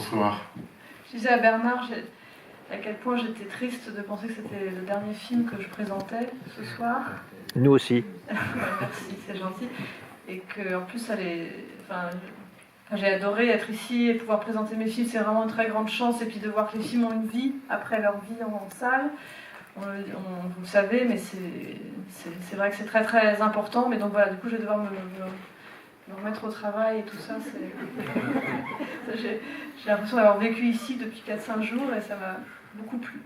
Bonsoir. Je disais à Bernard à quel point j'étais triste de penser que c'était le dernier film que je présentais ce soir. Nous aussi. Merci, c'est gentil. Et qu'en plus, j'ai adoré être ici et pouvoir présenter mes films, c'est vraiment une très grande chance. Et puis de voir que les films ont une vie après leur vie en salle. Vous le savez, mais c'est vrai que c'est très très important. Mais donc voilà, du coup, je vais devoir me remettre au travail et tout ça. J'ai l'impression d'avoir vécu ici depuis 4-5 jours et ça m'a beaucoup plu.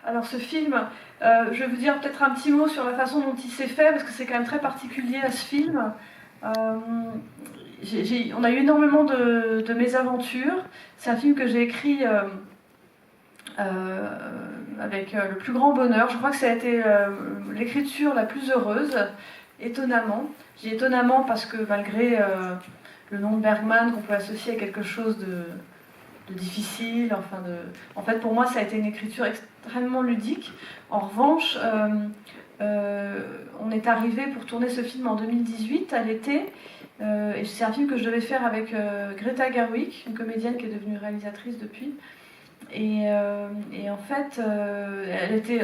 Alors ce film, je vais vous dire peut-être un petit mot sur la façon dont il s'est fait, parce que c'est quand même très particulier à ce film. On a eu énormément de mésaventures. C'est un film que j'ai écrit avec le plus grand bonheur. Je crois que ça a été l'écriture la plus heureuse, étonnamment. Je dis étonnamment parce que malgré le nom de Bergman qu'on peut associer à quelque chose de difficile, en fait pour moi ça a été une écriture extrêmement ludique. En revanche, on est arrivé pour tourner ce film en 2018 à l'été, et c'est un film que je devais faire avec Greta Gerwig, une comédienne qui est devenue réalisatrice depuis. Et en fait, elle était,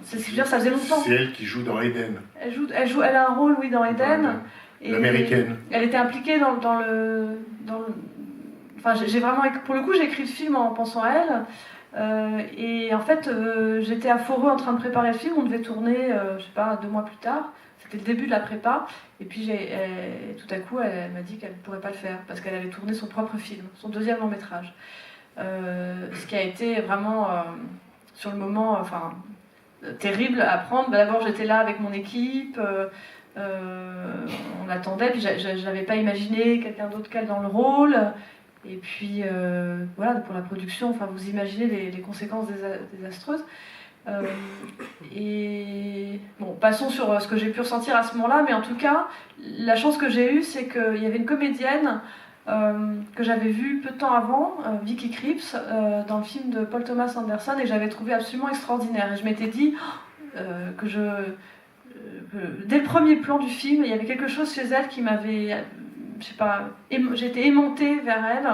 ça faisait longtemps. C'est elle qui joue dans Eden. Elle a un rôle, oui, dans Eden. L'américaine. Elle était impliquée dans le Enfin, j'ai vraiment, pour le coup, j'ai écrit le film en pensant à elle. Et en fait, j'étais à Foreux en train de préparer le film. On devait tourner, je sais pas, 2 mois plus tard. C'était le début de la prépa. Et puis, tout à coup, elle m'a dit qu'elle ne pourrait pas le faire parce qu'elle avait tourné son propre film, son 2e long métrage. Ce qui a été vraiment, sur le moment, terrible à prendre. D'abord, j'étais là avec mon équipe. On attendait, puis je n'avais pas imaginé quelqu'un d'autre qu'elle dans le rôle. Et puis, voilà, pour la production, vous imaginez les conséquences désastreuses. Et bon, passons sur ce que j'ai pu ressentir à ce moment-là, mais en tout cas, la chance que j'ai eue, c'est qu'il y avait une comédienne que j'avais vue peu de temps avant, Vicky Krieps, dans le film de Paul Thomas Anderson, et que j'avais trouvé absolument extraordinaire. Et je m'étais dit que dès le premier plan du film, il y avait quelque chose chez elle qui m'avait... je sais pas, j'étais aimantée vers elle,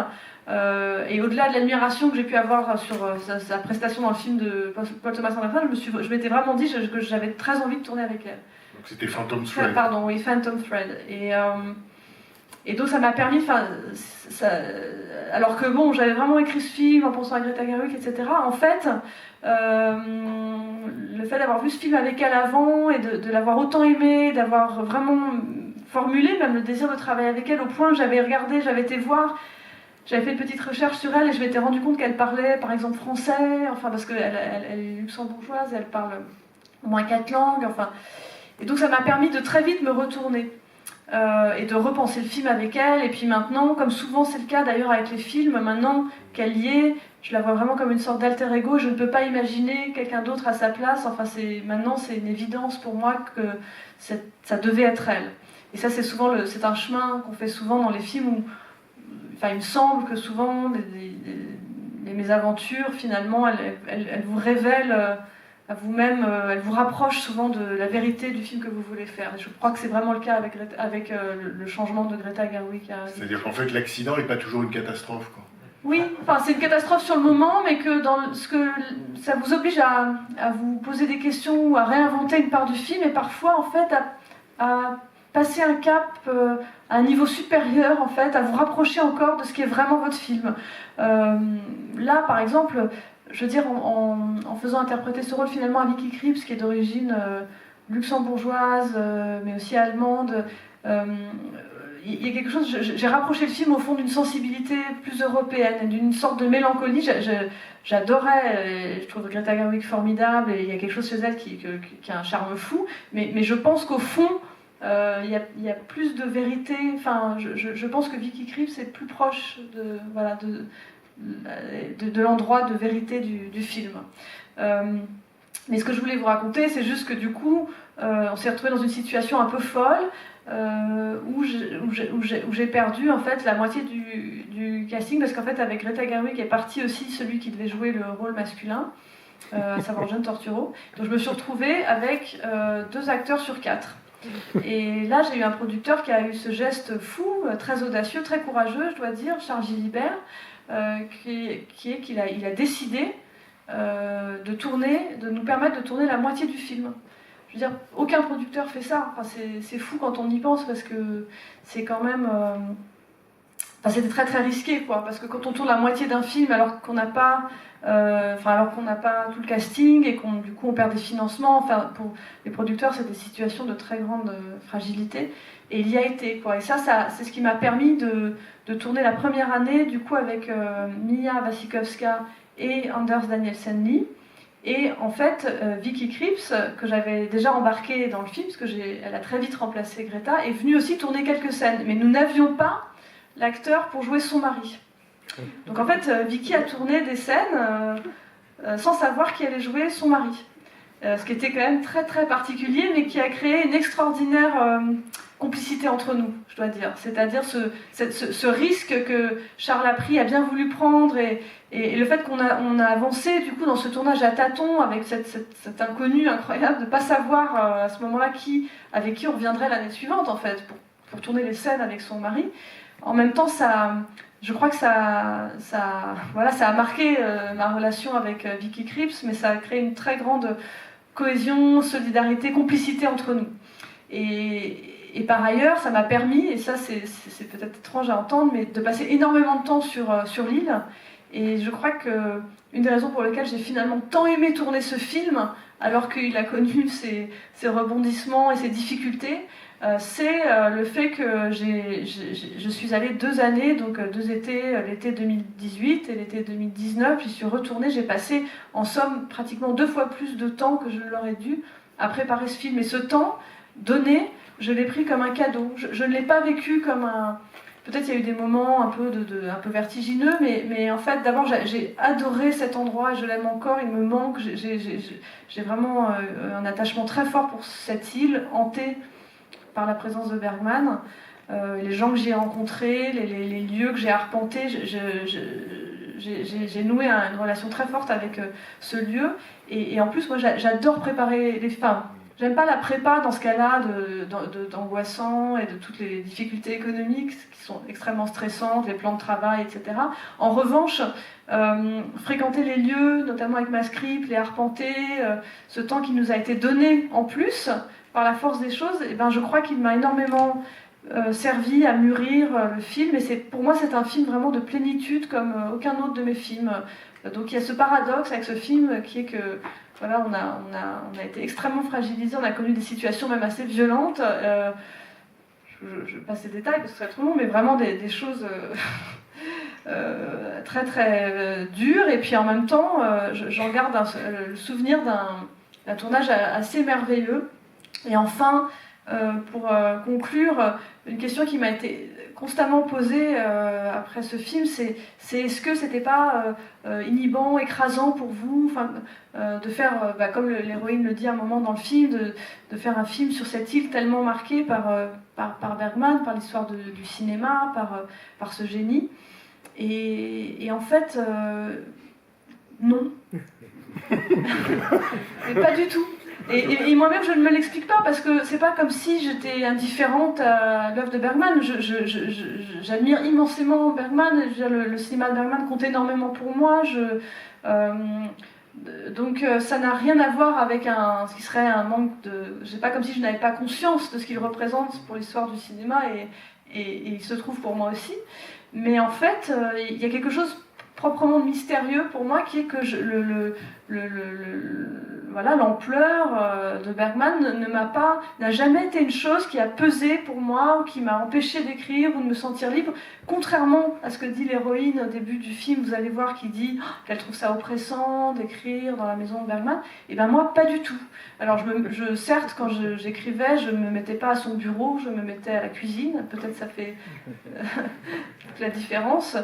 et au-delà de l'admiration que j'ai pu avoir sur sa prestation dans le film de Paul Thomas Anderson, je m'étais vraiment dit que j'avais très envie de tourner avec elle. Donc c'était Phantom Thread. Pardon, oui, Phantom Thread. Et donc ça m'a permis, alors que bon, j'avais vraiment écrit ce film en pensant à Greta Gerwig, etc. En fait, le fait d'avoir vu ce film avec elle avant et de l'avoir autant aimé, d'avoir vraiment formulé même le désir de travailler avec elle, au point que j'avais été voir, j'avais fait une petite recherche sur elle et je m'étais rendu compte qu'elle parlait par exemple français, parce qu'elle est luxembourgeoise, elle parle au moins 4 langues, et donc ça m'a permis de très vite me retourner et de repenser le film avec elle. Et puis maintenant, comme souvent c'est le cas d'ailleurs avec les films, maintenant qu'elle y est, je la vois vraiment comme une sorte d'alter ego, je ne peux pas imaginer quelqu'un d'autre à sa place. Maintenant c'est une évidence pour moi que ça devait être elle. Et ça, c'est un chemin qu'on fait souvent dans les films où, il me semble que souvent, les mésaventures, finalement, elles vous révèlent à vous-même, elles vous rapprochent souvent de la vérité du film que vous voulez faire. Et je crois que c'est vraiment le cas avec le changement de Greta Gerwig. C'est-à-dire qu'en fait, l'accident n'est pas toujours une catastrophe, quoi. Oui, c'est une catastrophe sur le moment, mais que ça vous oblige à vous poser des questions ou à réinventer une part du film, et parfois, en fait, à passer un cap à un niveau supérieur, en fait, à vous rapprocher encore de ce qui est vraiment votre film. Là, par exemple, je veux dire, en faisant interpréter ce rôle finalement à Vicky Krieps, qui est d'origine luxembourgeoise, mais aussi allemande, il y a quelque chose, j'ai rapproché le film au fond d'une sensibilité plus européenne, d'une sorte de mélancolie. J'adorais, je trouve Greta Gerwig formidable, et il y a quelque chose chez elle qui a un charme fou, mais je pense qu'au fond, il y a plus de vérité. Je pense que Vicky Krieps est plus proche de l'endroit de vérité du film. Mais ce que je voulais vous raconter, c'est juste que du coup, on s'est retrouvé dans une situation un peu folle, où j'ai perdu en fait la moitié du casting, parce qu'en fait avec Greta Gerwig est parti aussi celui qui devait jouer le rôle masculin, à savoir John Turturro. Donc je me suis retrouvée avec 2 acteurs sur 4. Et là, j'ai eu un producteur qui a eu ce geste fou, très audacieux, très courageux, je dois dire, Charles Gilibert, qu'il a décidé de nous permettre de tourner la moitié du film. Je veux dire, aucun producteur fait ça. Enfin, c'est fou quand on y pense, parce que c'est quand même... c'était très très risqué, quoi, parce que quand on tourne la moitié d'un film alors qu'on n'a pas... tout le casting et du coup on perd des financements, enfin pour les producteurs c'est des situations de très grande fragilité, et il y a été, quoi. Et ça c'est ce qui m'a permis de tourner la première année du coup avec Mia Wasikowska et Anders Danielsen-Lee, et en fait Vicky Krieps, que j'avais déjà embarquée dans le film parce que elle a très vite remplacé Greta, est venue aussi tourner quelques scènes, mais nous n'avions pas l'acteur pour jouer son mari. Donc en fait, Vicky a tourné des scènes sans savoir qui allait jouer son mari. Ce qui était quand même très très particulier, mais qui a créé une extraordinaire complicité entre nous, je dois dire. C'est-à-dire ce risque que Charles a pris, a bien voulu prendre, et le fait qu'on a avancé du coup dans ce tournage à tâtons avec cet inconnu incroyable de ne pas savoir à ce moment-là avec qui on reviendrait l'année suivante en fait, pour tourner les scènes avec son mari. En même temps, je crois que ça a marqué ma relation avec Vicky Krieps, mais ça a créé une très grande cohésion, solidarité, complicité entre nous. Et par ailleurs, ça m'a permis, et ça c'est peut-être étrange à entendre, mais de passer énormément de temps sur l'île. Et je crois qu'une des raisons pour lesquelles j'ai finalement tant aimé tourner ce film, alors qu'il a connu ses rebondissements et ses difficultés, c'est le fait que je suis allée 2 années, donc 2 étés, l'été 2018 et l'été 2019, j'y suis retournée, j'ai passé en somme pratiquement 2 fois plus de temps que je l'aurais dû à préparer ce film. Et ce temps donné, je l'ai pris comme un cadeau. Je ne l'ai pas vécu comme un... Peut-être il y a eu des moments un peu vertigineux, mais en fait, d'abord, j'ai adoré cet endroit et je l'aime encore, il me manque. J'ai vraiment un attachement très fort pour cette île, hantée par la présence de Bergman, les gens que j'ai rencontrés, les lieux que j'ai arpentés. J'ai noué une relation très forte avec ce lieu. Et en plus, moi, j'adore préparer les femmes. J'aime pas la prépa dans ce cas-là d'angoissant et de toutes les difficultés économiques qui sont extrêmement stressantes, les plans de travail, etc. En revanche, fréquenter les lieux, notamment avec ma script, les arpenter, ce temps qui nous a été donné en plus par la force des choses, et je crois qu'il m'a énormément servi à mûrir le film. Et pour moi, c'est un film vraiment de plénitude comme aucun autre de mes films. Donc il y a ce paradoxe avec ce film qui est que voilà, on a été extrêmement fragilisés, on a connu des situations même assez violentes. Je passe les détails parce que c'est trop long, mais vraiment des choses très très dures. Et puis en même temps, j'en garde le souvenir d'un tournage assez merveilleux. Et enfin, pour conclure, une question qui m'a été constamment posée après ce film, c'est est-ce que c'était pas inhibant, écrasant pour vous, de faire, comme l'héroïne le dit à un moment dans le film, de faire un film sur cette île tellement marquée par Bergman, par l'histoire du cinéma, par ce génie. Et en fait, non. Mais pas du tout. Et moi-même, je ne me l'explique pas, parce que c'est pas comme si j'étais indifférente à l'œuvre de Bergman. J'admire immensément Bergman. Je veux dire, le cinéma de Bergman compte énormément pour moi. Donc ça n'a rien à voir avec ce qui serait un manque de... C'est pas comme si je n'avais pas conscience de ce qu'il représente pour l'histoire du cinéma, et il se trouve pour moi aussi. Mais en fait, il y a quelque chose proprement mystérieux pour moi, qui est que l'ampleur de Bergman n'a jamais été une chose qui a pesé pour moi ou qui m'a empêché d'écrire ou de me sentir libre, contrairement à ce que dit l'héroïne au début du film. Vous allez voir qu'il dit qu'elle trouve ça oppressant d'écrire dans la maison de Bergman. Et ben moi, pas du tout. Alors certes, quand j'écrivais, je me mettais pas à son bureau, je me mettais à la cuisine, peut-être ça fait toute la différence,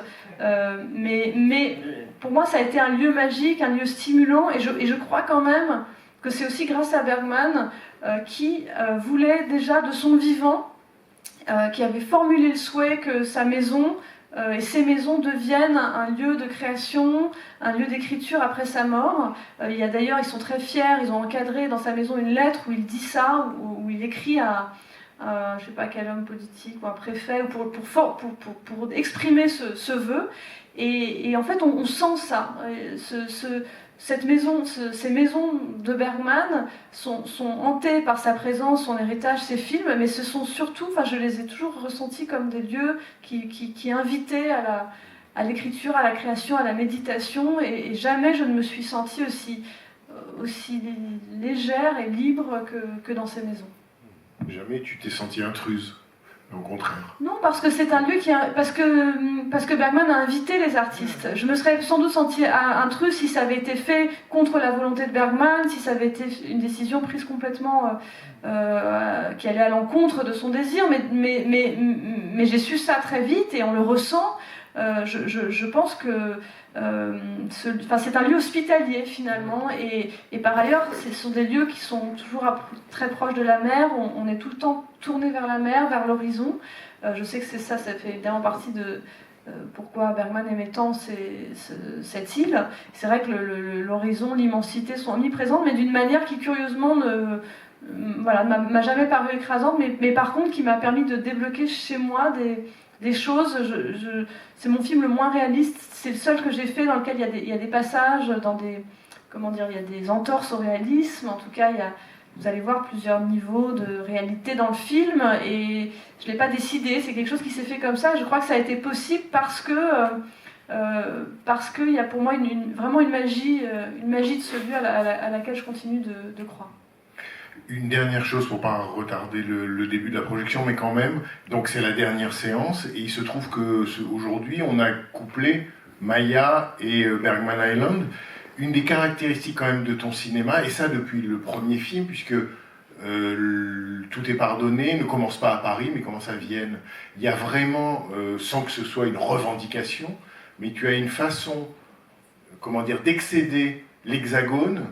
mais pour moi ça a été un lieu magique, un lieu stimulant, et je crois quand même que c'est aussi grâce à Bergman qui voulait déjà de son vivant, qui avait formulé le souhait que sa maison et ces maisons deviennent un lieu de création, un lieu d'écriture après sa mort. Il y a d'ailleurs, ils sont très fiers, ils ont encadré dans sa maison une lettre où il dit ça, où il écrit à je ne sais pas quel homme politique ou un préfet, ou pour exprimer ce vœu. Et en fait, on sent ça. Cette maison, ces maisons de Bergman sont hantées par sa présence, son héritage, ses films, mais ce sont surtout, enfin, je les ai toujours ressentis comme des lieux qui invitaient à l'écriture, à la création, à la méditation, et jamais je ne me suis sentie aussi légère et libre que dans ces maisons. Jamais tu t'es sentie intruse, au contraire. Non, parce que c'est un lieu parce que Bergman a invité les artistes. Je me serais sans doute sentie intruse si ça avait été fait contre la volonté de Bergman, si ça avait été une décision prise complètement qui allait à l'encontre de son désir, mais j'ai su ça très vite et on le ressent. Je pense que c'est un lieu hospitalier finalement, et par ailleurs ce sont des lieux qui sont toujours très proches de la mer. On est tout le temps tourné vers la mer, vers l'horizon. Je sais que ça fait évidemment partie de pourquoi Bergman aimait tant cette île. C'est vrai que l'horizon, l'immensité sont omniprésentes, mais d'une manière qui curieusement m'a jamais paru écrasante, mais par contre qui m'a permis de débloquer chez moi des choses. C'est mon film le moins réaliste, c'est le seul que j'ai fait dans lequel il y a des passages, il y a des entorses au réalisme. En tout cas, vous allez voir plusieurs niveaux de réalité dans le film, et je ne l'ai pas décidé, c'est quelque chose qui s'est fait comme ça. Je crois que ça a été possible parce qu'il y a pour moi vraiment une magie de ce lieu à laquelle je continue de croire. Une dernière chose pour pas retarder le début de la projection, mais quand même, donc c'est la dernière séance, et il se trouve que aujourd'hui on a couplé Maya et Bergman Island. Une des caractéristiques quand même de ton cinéma, et ça depuis le premier film, puisque Tout est pardonné ne commence pas à Paris, mais commence à Vienne. Il y a vraiment, sans que ce soit une revendication, mais tu as une façon, comment dire, d'excéder l'hexagone,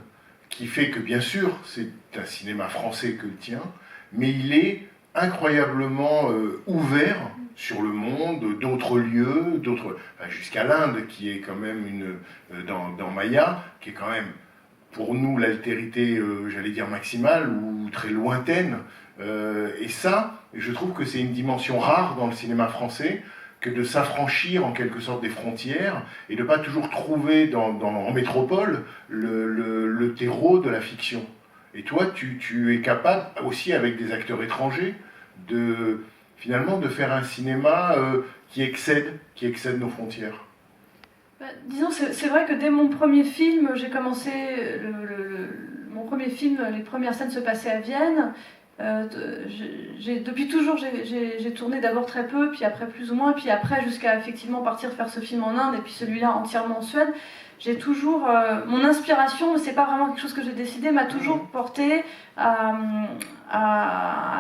qui fait que, bien sûr, c'est un cinéma français que le tien, mais il est incroyablement ouvert sur le monde, d'autres lieux, jusqu'à l'Inde, qui est quand même dans Maya, qui est quand même, pour nous, l'altérité, j'allais dire maximale, ou très lointaine. Et ça, je trouve que c'est une dimension rare dans le cinéma français, que de s'affranchir en quelque sorte des frontières, et de ne pas toujours trouver en métropole le terreau de la fiction. Et toi, tu es capable, aussi avec des acteurs étrangers, finalement de faire un cinéma qui excède nos frontières. Disons, c'est vrai que dès mon premier film, j'ai commencé, mon premier film, les premières scènes se passaient à Vienne. Depuis toujours, j'ai tourné d'abord très peu, puis après plus ou moins, puis après jusqu'à effectivement partir faire ce film en Inde, et puis celui-là entièrement en Suède. J'ai toujours, mon inspiration, c'est pas vraiment quelque chose que j'ai décidé, m'a toujours porté à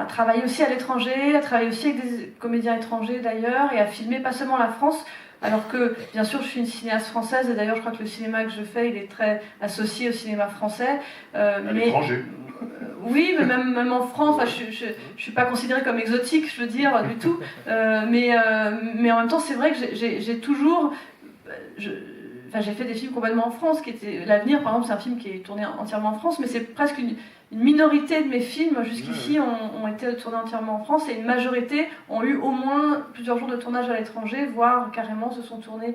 travailler aussi à l'étranger, à travailler aussi avec des comédiens étrangers d'ailleurs, et à filmer pas seulement la France, alors que bien sûr je suis une cinéaste française, et d'ailleurs je crois que le cinéma que je fais il est très associé au cinéma français. À l'étranger. Oui, mais même en France, je suis pas considérée comme exotique, je veux dire, du tout. Mais en même temps, c'est vrai que j'ai toujours... j'ai fait des films complètement en France, qui étaient L'Avenir, par exemple, c'est un film qui est tourné entièrement en France, mais c'est presque une minorité de mes films jusqu'ici ont été tournés entièrement en France, et une majorité ont eu au moins plusieurs jours de tournage à l'étranger, voire carrément se sont tournés.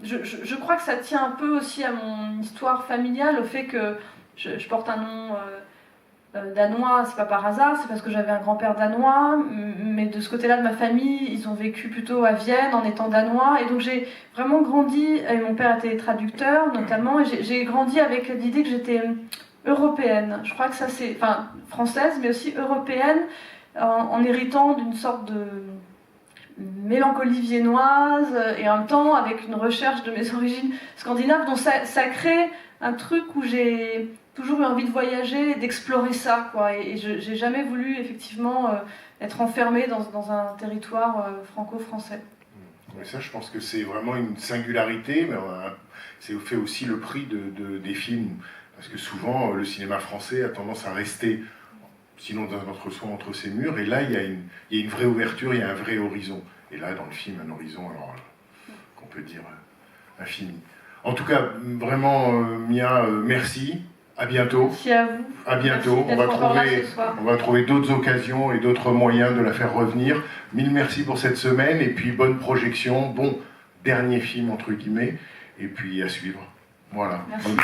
Je crois que ça tient un peu aussi à mon histoire familiale, au fait que je porte un nom danois, c'est pas par hasard, c'est parce que j'avais un grand-père danois, mais de ce côté-là de ma famille, ils ont vécu plutôt à Vienne en étant danois, et donc j'ai vraiment grandi, et mon père était traducteur notamment, et j'ai grandi avec l'idée que j'étais européenne. Je crois que ça c'est, enfin française, mais aussi européenne, en héritant d'une sorte de mélancolie viennoise, et en même temps avec une recherche de mes origines scandinaves, donc ça crée un truc où j'ai toujours eu envie de voyager, d'explorer ça, quoi. Et j'ai jamais voulu effectivement être enfermée dans un territoire franco-français. Mais ça, je pense que c'est vraiment une singularité, mais c'est fait aussi le prix des films, parce que souvent le cinéma français a tendance à rester, sinon dans notre soi, entre ses murs, et là il y a une vraie ouverture, il y a un vrai horizon. Et là, dans le film, un horizon, alors, qu'on peut dire infini. En tout cas, vraiment, Mia, merci. À bientôt. Merci à vous. À bientôt. On va trouver d'autres occasions et d'autres moyens de la faire revenir. Mille merci pour cette semaine et puis bonne projection, bon dernier film entre guillemets, et puis à suivre. Voilà. Merci.